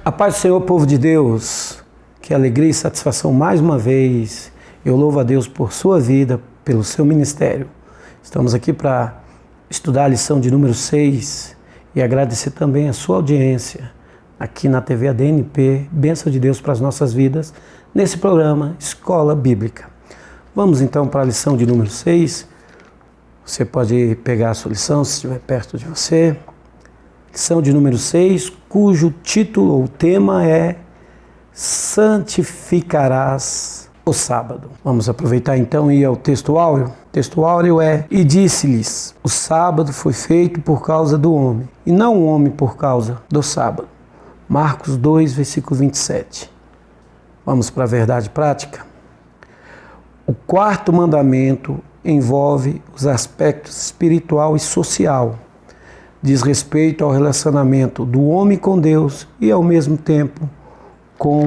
A paz do Senhor, povo de Deus, que alegria e satisfação mais uma vez. Eu louvo a Deus por sua vida, pelo seu ministério. Estamos aqui para estudar a lição de número 6 e agradecer também a sua audiência aqui na TV ADNP, bênção de Deus para as nossas vidas, nesse programa Escola Bíblica. Vamos então para a lição de número 6. Você pode pegar a sua lição se estiver perto de você. Lição de número 6, cujo título ou tema é Santificarás o sábado. Vamos aproveitar então e ir ao texto áureo. O texto áureo é: E disse-lhes, o sábado foi feito por causa do homem, e não o homem por causa do sábado. Marcos 2, versículo 27. Vamos para a verdade prática. O quarto mandamento envolve os aspectos espiritual e social. Diz respeito ao relacionamento do homem com Deus e, ao mesmo tempo, com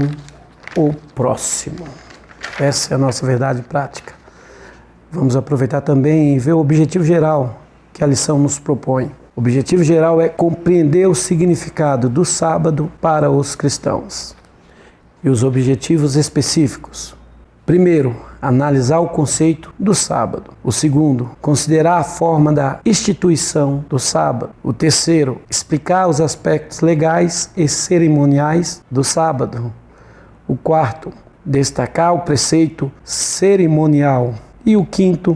o próximo. Essa é a nossa verdade prática. Vamos aproveitar também e ver o objetivo geral que a lição nos propõe. O objetivo geral é compreender o significado do sábado para os cristãos. E os objetivos específicos. Primeiro, analisar o conceito do sábado. O segundo, considerar a forma da instituição do sábado. O terceiro, explicar os aspectos legais e cerimoniais do sábado. O quarto, destacar o preceito cerimonial. E o quinto,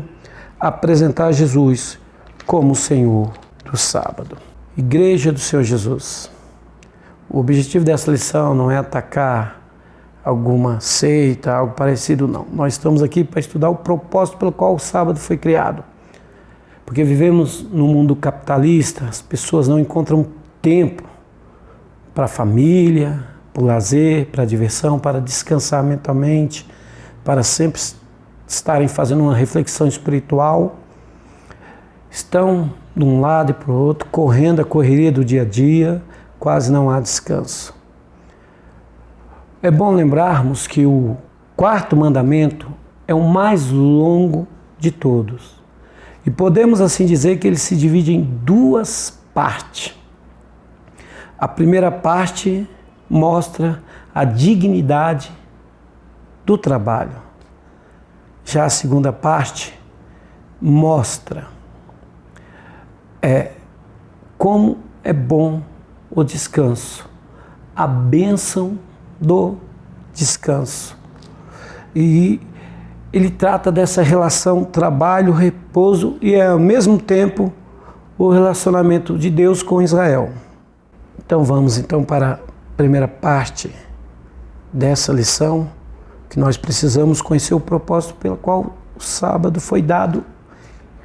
apresentar Jesus como o Senhor do sábado. Igreja do Senhor Jesus. O objetivo dessa lição não é atacar alguma seita, algo parecido, não. Nós estamos aqui para estudar o propósito pelo qual o sábado foi criado. Porque vivemos num mundo capitalista, as pessoas não encontram tempo para a família, para o lazer, para a diversão, para descansar mentalmente, para sempre estarem fazendo uma reflexão espiritual. Estão de um lado e para o outro, correndo a correria do dia a dia, quase não há descanso. É bom lembrarmos que o quarto mandamento é o mais longo de todos. E podemos assim dizer que ele se divide em duas partes. A primeira parte mostra a dignidade do trabalho. Já a segunda parte mostra como é bom o descanso, a bênção do descanso. E ele trata dessa relação trabalho-repouso e ao mesmo tempo o relacionamento de Deus com Israel. Então vamos para a primeira parte dessa lição, que nós precisamos conhecer o propósito pelo qual o sábado foi dado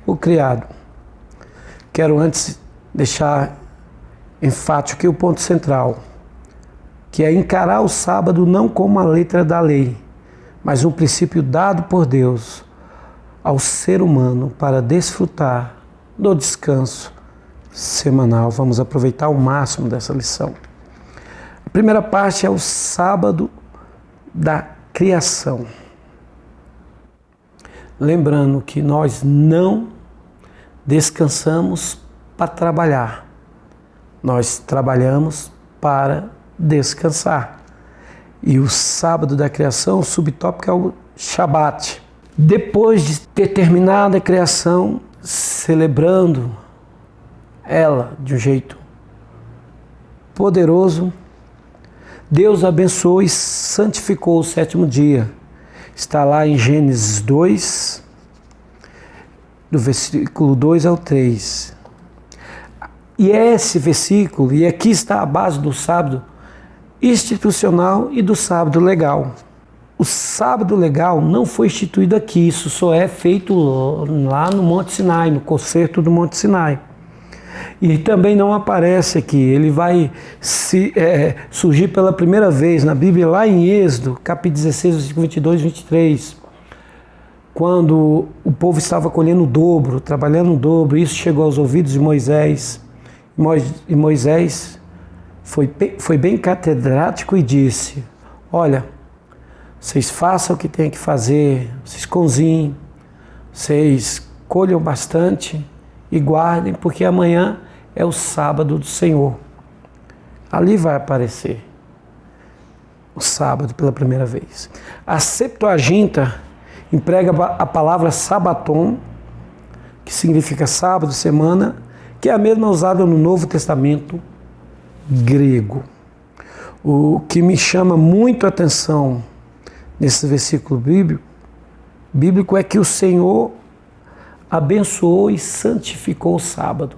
ou criado. Quero antes deixar enfático aqui o ponto central, que é encarar o sábado não como a letra da lei, mas um princípio dado por Deus ao ser humano para desfrutar do descanso semanal. Vamos aproveitar o máximo dessa lição. A primeira parte é o sábado da criação. Lembrando que nós não descansamos para trabalhar, nós trabalhamos para descansar. E o sábado da criação, o subtópico é o Shabat. Depois de ter terminado a criação, celebrando ela de um jeito poderoso, Deus abençoou e santificou o sétimo dia. Está lá em Gênesis 2, do versículo 2 ao 3. E esse versículo, e aqui está a base do sábado institucional e do sábado legal. O sábado legal não foi instituído aqui, isso só é feito lá no Monte Sinai, no concerto do Monte Sinai. E também não aparece aqui, ele vai surgir pela primeira vez na Bíblia, lá em Êxodo, capítulo 16, versículo 22 e 23, quando o povo estava colhendo o dobro, trabalhando o dobro, isso chegou aos ouvidos de Moisés, e Moisés foi bem catedrático e disse: olha, vocês façam o que tem que fazer, vocês cozinhem, vocês colham bastante e guardem, porque amanhã é o sábado do Senhor. Ali vai aparecer o sábado pela primeira vez. A Septuaginta emprega a palavra sabaton, que significa sábado, semana, que é a mesma usada no Novo Testamento grego. O que me chama muito a atenção nesse versículo bíblico é que o Senhor abençoou e santificou o sábado.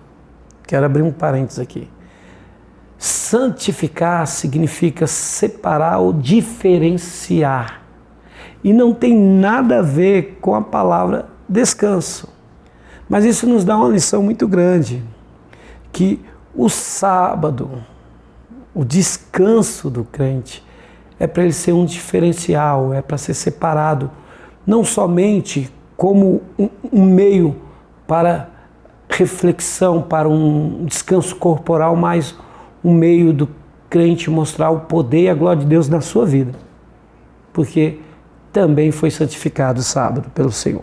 Quero abrir um parênteses aqui. Santificar significa separar ou diferenciar. E não tem nada a ver com a palavra descanso. Mas isso nos dá uma lição muito grande, que o sábado, o descanso do crente, é para ele ser um diferencial, é para ser separado, não somente como um meio para reflexão, para um descanso corporal, mas um meio do crente mostrar o poder e a glória de Deus na sua vida, porque também foi santificado o sábado pelo Senhor.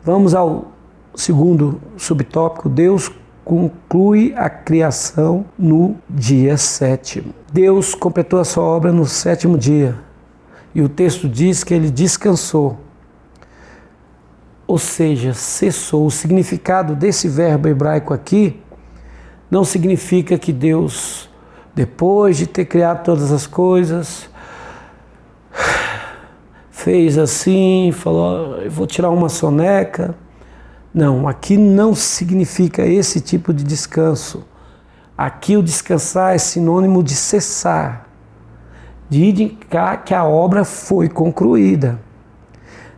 Vamos ao segundo subtópico. Deus conclui a criação no dia 7º. Deus completou a sua obra no 7º dia, e o texto diz que ele descansou, ou seja, cessou. O significado desse verbo hebraico aqui não significa que Deus, depois de ter criado todas as coisas, fez assim, falou, eu vou tirar uma soneca. Não, aqui não significa esse tipo de descanso. Aqui o descansar é sinônimo de cessar, de indicar que a obra foi concluída.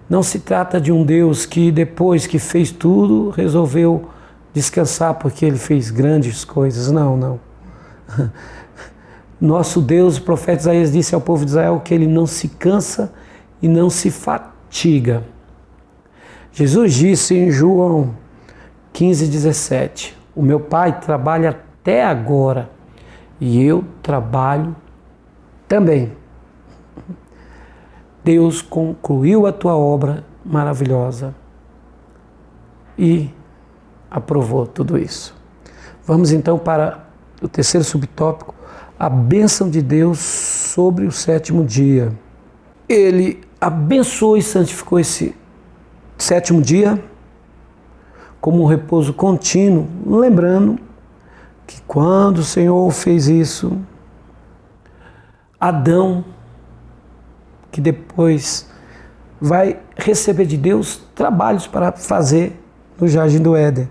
Não se trata de um Deus que depois que fez tudo, resolveu descansar porque ele fez grandes coisas. Não. Nosso Deus, o profeta Isaías disse ao povo de Israel que ele não se cansa e não se fatiga. Jesus disse em João 15:17, o meu Pai trabalha até agora e eu trabalho também. Deus concluiu a tua obra maravilhosa e aprovou tudo isso. Vamos então para o terceiro subtópico, a bênção de Deus sobre o 7º dia. Ele abençoou e santificou esse 7º dia como um repouso contínuo, lembrando que quando o Senhor fez isso, Adão, que depois vai receber de Deus trabalhos para fazer no Jardim do Éden.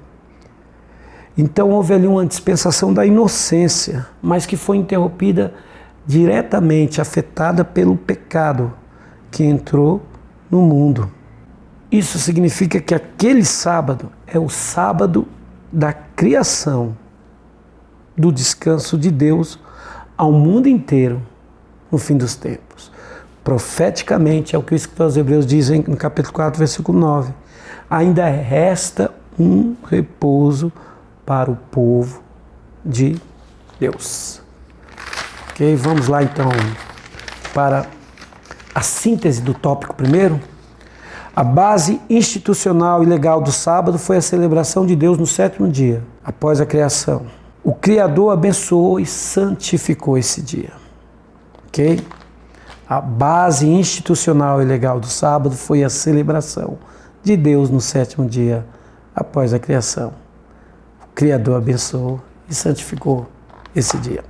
Então houve ali uma dispensação da inocência, mas que foi interrompida diretamente, afetada pelo pecado que entrou no mundo. Isso significa que aquele sábado é o sábado da criação, do descanso de Deus ao mundo inteiro no fim dos tempos. Profeticamente, é o que o escritor aos Hebreus diz no capítulo 4, versículo 9. Ainda resta um repouso para o povo de Deus. Ok, vamos lá então para a síntese do tópico primeiro. A base institucional e legal do sábado foi a celebração de Deus no 7º dia, após a criação. O Criador abençoou e santificou esse dia. Ok? A base institucional e legal do sábado foi a celebração de Deus no 7º dia, após a criação. O Criador abençoou e santificou esse dia.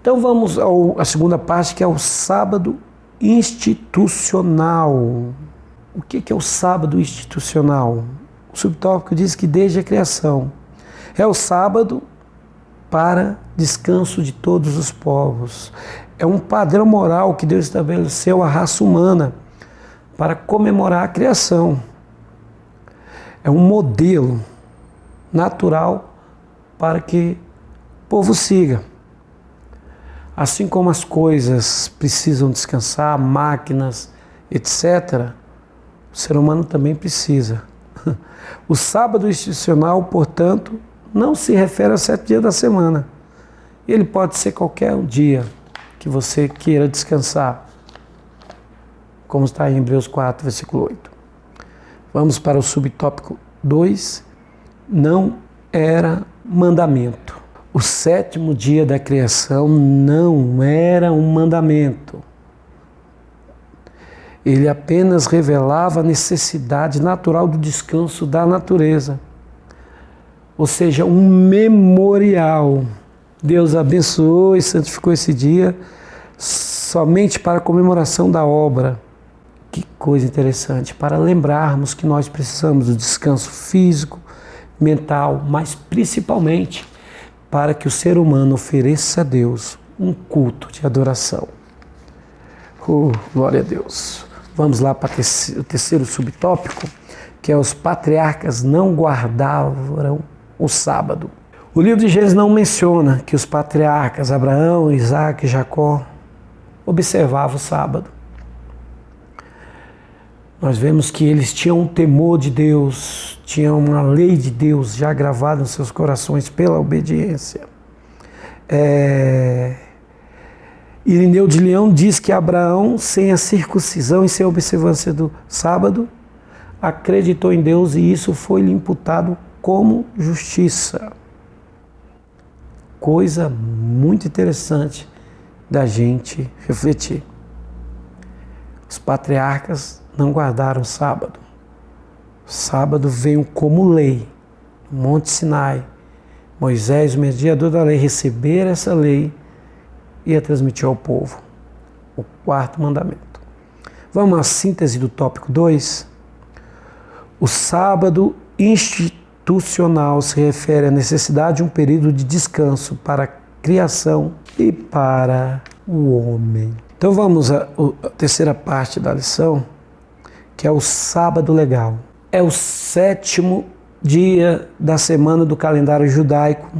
Então vamos à segunda parte, que é o sábado institucional. O que é o sábado institucional? O subtópico diz que desde a criação é o sábado para descanso de todos os povos. É um padrão moral que Deus estabeleceu à raça humana para comemorar a criação. É um modelo natural para que o povo siga. Assim como as coisas precisam descansar, máquinas, etc., o ser humano também precisa. O sábado institucional, portanto, não se refere aos 7 dias da semana. Ele pode ser qualquer dia que você queira descansar, como está em Hebreus 4, versículo 8. Vamos para o subtópico 2. Não era mandamento. O sétimo dia da criação não era um mandamento. Ele apenas revelava a necessidade natural do descanso da natureza. Ou seja, um memorial. Deus abençoou e santificou esse dia somente para a comemoração da obra. Que coisa interessante, para lembrarmos que nós precisamos do descanso físico, mental, mas principalmente para que o ser humano ofereça a Deus um culto de adoração. Glória a Deus. Vamos lá para o terceiro subtópico, que é os patriarcas não guardavam o sábado. O livro de Gênesis não menciona que os patriarcas Abraão, Isaac e Jacó observavam o sábado. Nós vemos que eles tinham um temor de Deus, tinham uma lei de Deus já gravada nos seus corações pela obediência. Irineu de Leão diz que Abraão, sem a circuncisão e sem a observância do sábado, acreditou em Deus e isso foi-lhe imputado como justiça. Coisa muito interessante da gente refletir. Os patriarcas não guardaram o sábado. O sábado veio como lei, no Monte Sinai. Moisés, o mediador da lei, receber essa lei e a transmitir ao povo. O quarto mandamento. Vamos à síntese do tópico 2. O sábado institucional se refere à necessidade de um período de descanso para a criação e para o homem. Então vamos à terceira parte da lição, que é o sábado legal. É o sétimo dia da semana do calendário judaico,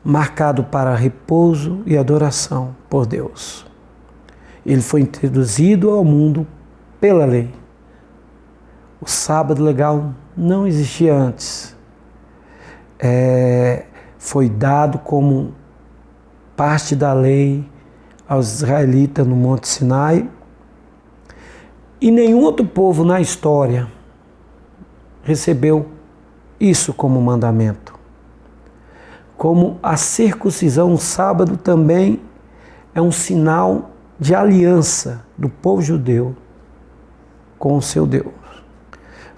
marcado para repouso e adoração por Deus. Ele foi introduzido ao mundo pela lei. O sábado legal não existia antes. Foi dado como parte da lei aos israelitas no Monte Sinai. E nenhum outro povo na história recebeu isso como mandamento. Como a circuncisão, o sábado também é um sinal de aliança do povo judeu com o seu Deus.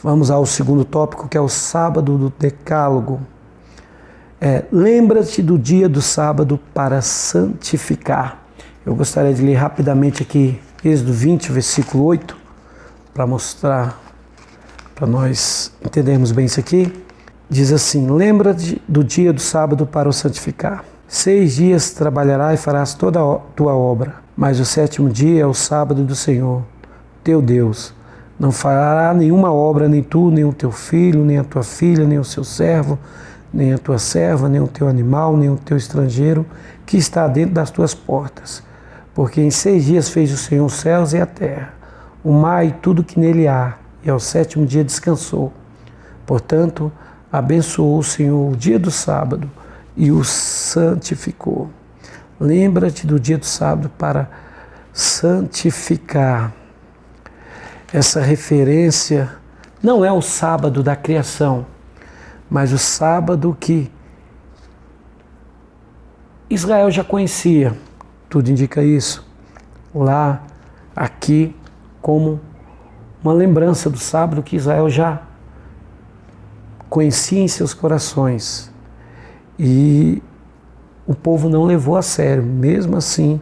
Vamos ao segundo tópico, que é o sábado do decálogo. Lembra-te do dia do sábado para santificar. Eu gostaria de ler rapidamente aqui Êxodo 20, versículo 8, para mostrar, para nós entendermos bem isso aqui. Diz assim: lembra-te do dia do sábado para o santificar. 6 dias trabalharás e farás toda a tua obra, mas o sétimo dia é o sábado do Senhor, teu Deus. Não fará nenhuma obra, nem tu, nem o teu filho, nem a tua filha, nem o seu servo, nem a tua serva, nem o teu animal, nem o teu estrangeiro, que está dentro das tuas portas. Porque em 6 dias fez o Senhor os céus e a terra, o mar e tudo que nele há, e ao sétimo dia descansou. Portanto, abençoou o Senhor o dia do sábado e o santificou. Lembra-te do dia do sábado para santificar. Essa referência não é o sábado da criação, mas o sábado que Israel já conhecia. Tudo indica isso. Lá, aqui, como uma lembrança do sábado que Israel já conhecia em seus corações. E o povo não levou a sério, mesmo assim,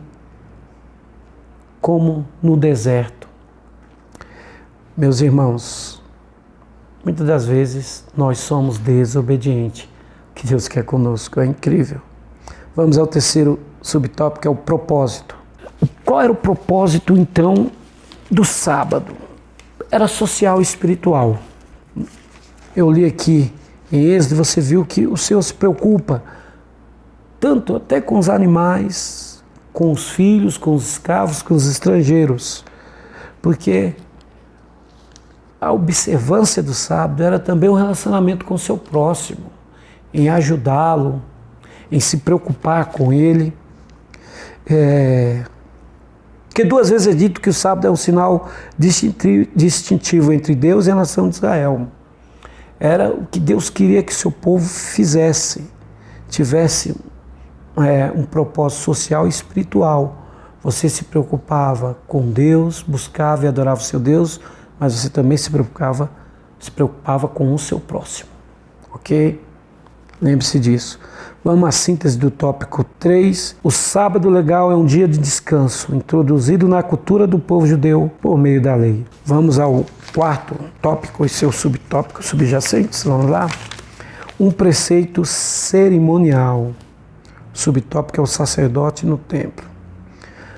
como no deserto. Meus irmãos, muitas das vezes nós somos desobedientes. O que Deus quer conosco é incrível. Vamos ao terceiro subtópico, que é o propósito. Qual era o propósito, então, do sábado? Era social e espiritual. Eu li aqui em Êxodo, você viu que o Senhor se preocupa tanto até com os animais, com os filhos, com os escravos, com os estrangeiros, porque a observância do sábado era também um relacionamento com o seu próximo, em ajudá-lo, em se preocupar com ele. Porque 2 vezes é dito que o sábado é um sinal distintivo entre Deus e a nação de Israel. Era o que Deus queria que seu povo fizesse. tivesse um propósito social e espiritual. Você se preocupava com Deus, buscava e adorava o seu Deus, mas você também se preocupava com o seu próximo. Ok? Lembre-se disso. Vamos à síntese do tópico 3. O sábado legal é um dia de descanso, introduzido na cultura do povo judeu por meio da lei. Vamos ao quarto tópico e seus subtópicos subjacentes. Vamos lá. Um preceito cerimonial. O subtópico é o sacerdote no templo.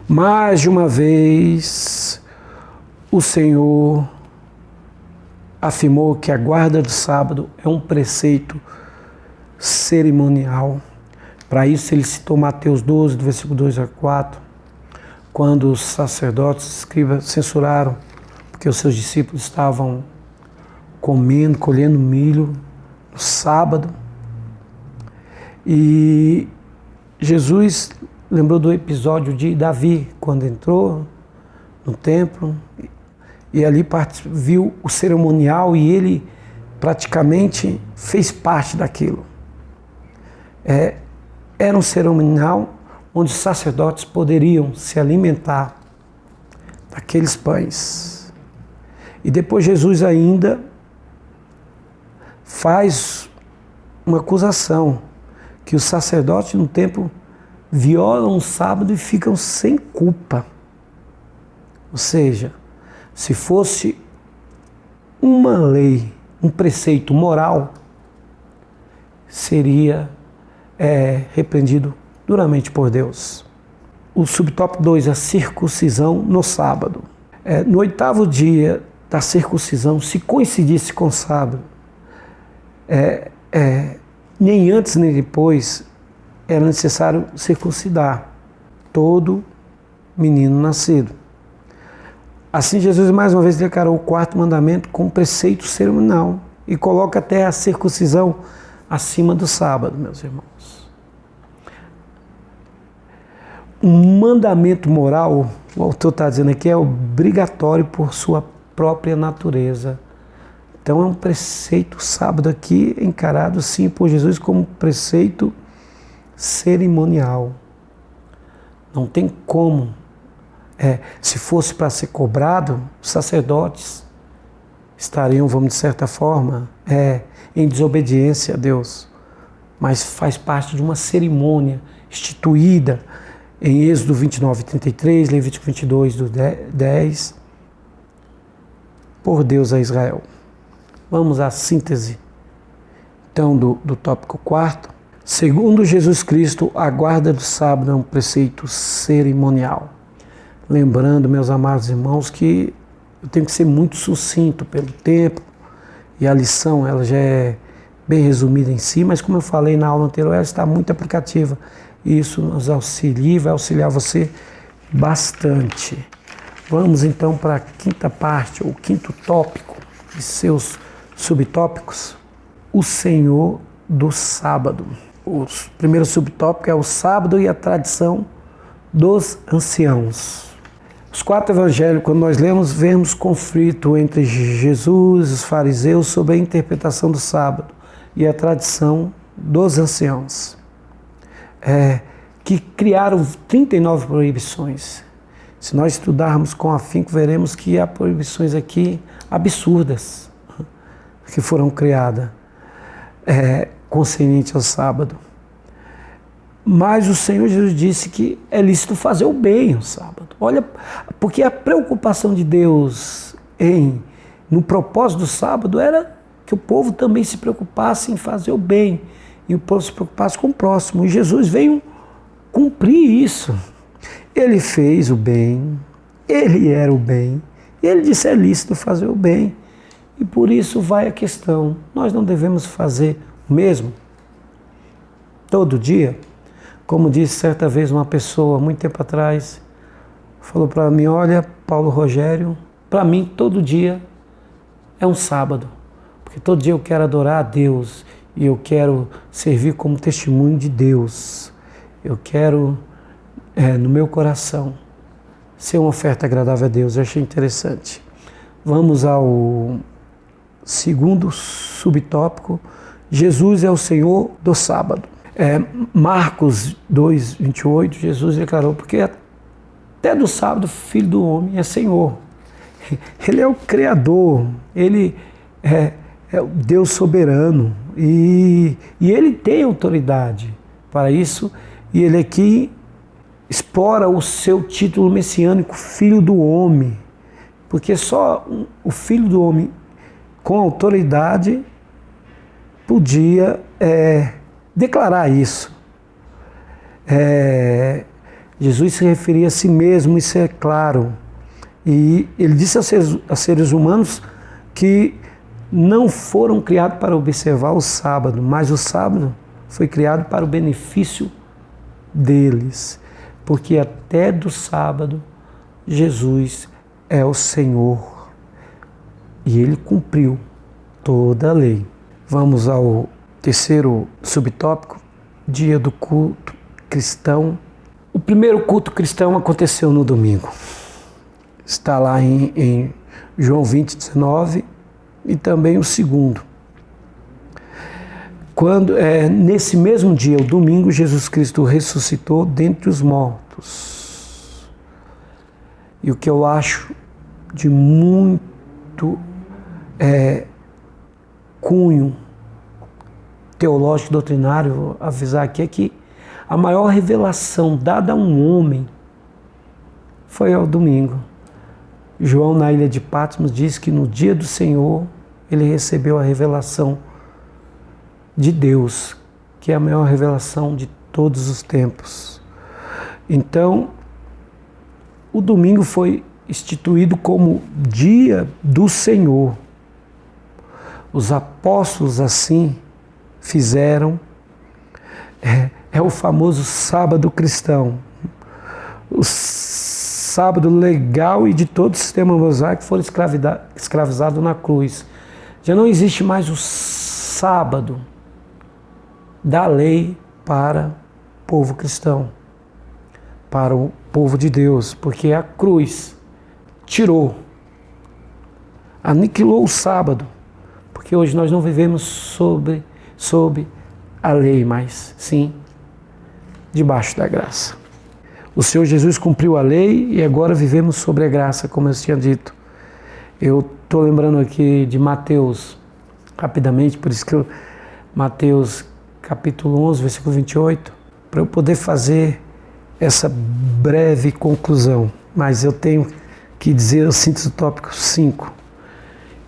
Mais de uma vez, o Senhor afirmou que a guarda do sábado é um preceito cerimonial. Para isso ele citou Mateus 12, do versículo 2 a 4, quando os sacerdotes e escribas censuraram porque os seus discípulos estavam comendo, colhendo milho no sábado. E Jesus lembrou do episódio de Davi, quando entrou no templo e ali viu o cerimonial e ele praticamente fez parte daquilo. Era um cerimonial onde os sacerdotes poderiam se alimentar daqueles pães. E depois Jesus ainda faz uma acusação que os sacerdotes no templo violam o sábado e ficam sem culpa. Ou seja, se fosse uma lei, um preceito moral, seria repreendido duramente por Deus. O subtópico 2, a circuncisão no sábado. No 8º dia da circuncisão, se coincidisse com o sábado, nem antes nem depois era necessário circuncidar todo menino nascido. Assim, Jesus mais uma vez declarou o 4º mandamento com preceito cerimonial e coloca até a circuncisão acima do sábado, meus irmãos. Um mandamento moral, o autor está dizendo aqui, é obrigatório por sua própria natureza. Então é um preceito sábado aqui encarado sim por Jesus como preceito cerimonial. Não tem como. Se fosse para ser cobrado, os sacerdotes estariam, de certa forma, em desobediência a Deus. Mas faz parte de uma cerimônia instituída em Êxodo 29, 33, Levítico 22, 10, por Deus a Israel. Vamos à síntese, então, do tópico 4. Segundo Jesus Cristo, a guarda do sábado é um preceito cerimonial. Lembrando, meus amados irmãos, que eu tenho que ser muito sucinto pelo tempo, e a lição ela já é bem resumida em si, mas como eu falei na aula anterior, ela está muito aplicativa. E isso nos auxilia e vai auxiliar você bastante. Vamos então para a quinta parte, ou quinto tópico de seus subtópicos, o Senhor do sábado. O primeiro subtópico é o sábado e a tradição dos anciãos. Os 4 evangelhos, quando nós lemos, vemos conflito entre Jesus e os fariseus sobre a interpretação do sábado e a tradição dos anciãos, que criaram 39 proibições. Se nós estudarmos com afinco, veremos que há proibições aqui absurdas que foram criadas concernente ao sábado. Mas o Senhor Jesus disse que é lícito fazer o bem no sábado. Olha, porque a preocupação de Deus no propósito do sábado era que o povo também se preocupasse em fazer o bem e o povo se preocupasse com o próximo. E Jesus veio cumprir isso. Ele fez o bem, ele era o bem, e ele disse é lícito fazer o bem. E por isso vai a questão, nós não devemos fazer o mesmo todo dia? Como disse certa vez uma pessoa, muito tempo atrás, falou para mim, olha, Paulo Rogério, para mim todo dia é um sábado, porque todo dia eu quero adorar a Deus e eu quero servir como testemunho de Deus. Eu quero, no meu coração, ser uma oferta agradável a Deus. Eu achei interessante. Vamos ao segundo subtópico. Jesus é o Senhor do sábado. Marcos 2, 28, Jesus declarou, porque até do sábado, Filho do Homem é Senhor. Ele é o Criador, Ele é o Deus soberano e Ele tem autoridade para isso, e Ele aqui explora o seu título messiânico, Filho do Homem, porque só o Filho do Homem com autoridade podia declarar isso. Jesus se referia a si mesmo, isso é claro. E ele disse aos seres humanos que não foram criados para observar o sábado, mas o sábado foi criado para o benefício deles. Porque até do sábado, Jesus é o Senhor. E ele cumpriu toda a lei. Vamos ao terceiro subtópico, dia do culto cristão. O primeiro culto cristão aconteceu no domingo. Está lá em João 20, 19, e também o segundo. Nesse mesmo dia, o domingo, Jesus Cristo ressuscitou dentre os mortos. E o que eu acho de muito cunho teológico doutrinário, vou avisar aqui, é que a maior revelação dada a um homem foi ao domingo. João, na ilha de Patmos, diz que no dia do Senhor ele recebeu a revelação de Deus, que é a maior revelação de todos os tempos. Então, o domingo foi instituído como dia do Senhor. Os apóstolos assim fizeram. É o famoso sábado cristão. O sábado legal e de todo o sistema mosaico foram escravizados na cruz. Já não existe mais o sábado da lei para o povo cristão, para o povo de Deus, porque a cruz aniquilou o sábado, porque hoje nós não vivemos sob a lei, mas sim debaixo da graça. O Senhor Jesus cumpriu a lei e agora vivemos sobre a graça, como eu tinha dito. Eu estou lembrando aqui de Mateus, rapidamente, por isso que Mateus capítulo 11, versículo 28, para eu poder fazer essa breve conclusão. Mas eu tenho que dizer o síntese do tópico 5.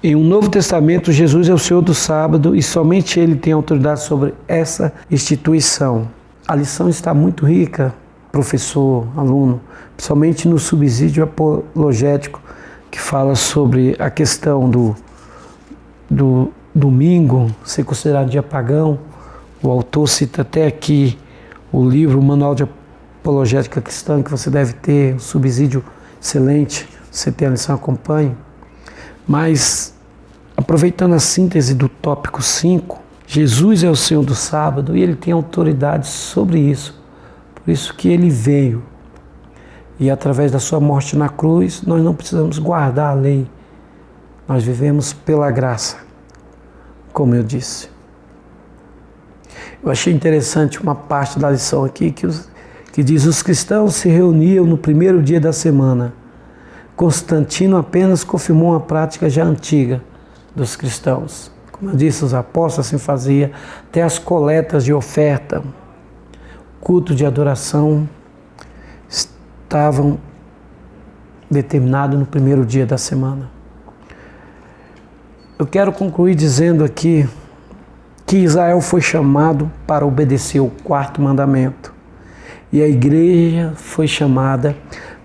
Em um Novo Testamento, Jesus é o Senhor do sábado e somente Ele tem autoridade sobre essa instituição. A lição está muito rica, professor, aluno, principalmente no subsídio apologético, que fala sobre a questão do domingo ser considerado dia pagão. O autor cita até aqui o livro, o Manual de Apologética Cristã, que você deve ter, um subsídio excelente, você tem a lição, acompanhe. Mas, aproveitando a síntese do tópico 5, Jesus é o Senhor do sábado e Ele tem autoridade sobre isso. Por isso que Ele veio. E através da sua morte na cruz, nós não precisamos guardar a lei. Nós vivemos pela graça, como eu disse. Eu achei interessante uma parte da lição aqui que diz: os cristãos se reuniam no primeiro dia da semana. Constantino apenas confirmou uma prática já antiga dos cristãos. Como eu disse, os apóstolos assim faziam, até as coletas de oferta, culto de adoração, estavam determinados no primeiro dia da semana. Eu quero concluir dizendo aqui que Israel foi chamado para obedecer o quarto mandamento e a igreja foi chamada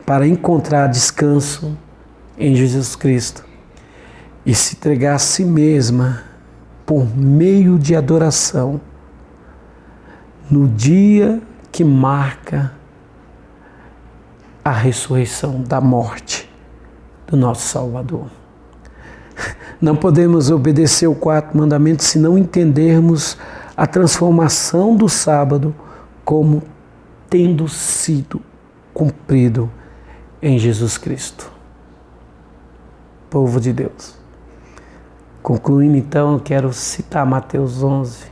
para encontrar descanso em Jesus Cristo e se entregar a si mesma por meio de adoração no dia que marca a ressurreição da morte do nosso Salvador. Não podemos obedecer o quarto mandamento se não entendermos a transformação do sábado como tendo sido cumprido em Jesus Cristo. Povo de Deus. Concluindo então, eu quero citar Mateus 11,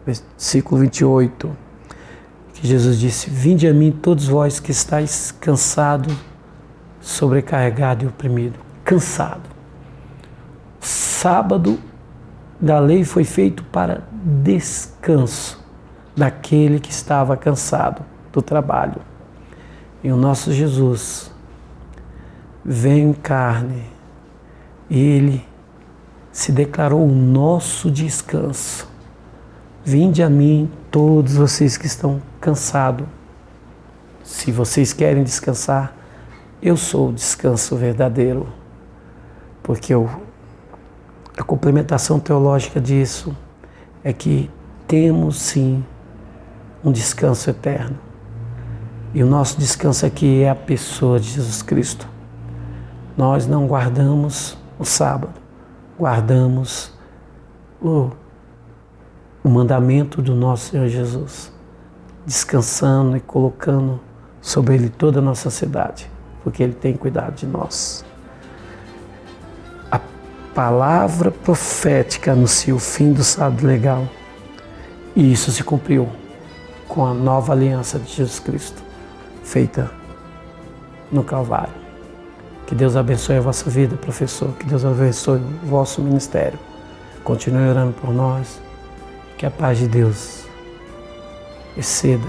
versículo 28. que Jesus disse: vinde a mim todos vós que estáis cansados, sobrecarregado e oprimido. Cansado. O sábado da lei foi feito para descanso daquele que estava cansado do trabalho. E o nosso Jesus veio em carne e Ele se declarou o nosso descanso. Vinde a mim todos vocês que estão cansados. Se vocês querem descansar, eu sou o descanso verdadeiro. Porque a complementação teológica disso é que temos sim um descanso eterno. E o nosso descanso aqui é a pessoa de Jesus Cristo. Nós não guardamos o sábado, guardamos o mandamento do nosso Senhor Jesus, descansando e colocando sobre Ele toda a nossa ansiedade, porque Ele tem cuidado de nós. A palavra profética anuncia o fim do sábado legal, e isso se cumpriu com a nova aliança de Jesus Cristo, feita no Calvário. Que Deus abençoe a vossa vida, professor, que Deus abençoe o vosso ministério. Continue orando por nós, que a paz de Deus exceda,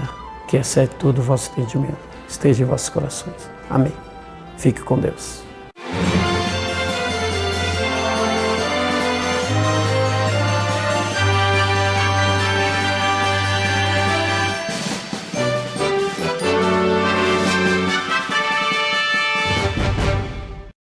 que excede todo o vosso entendimento, esteja em vossos corações. Amém. Fique com Deus.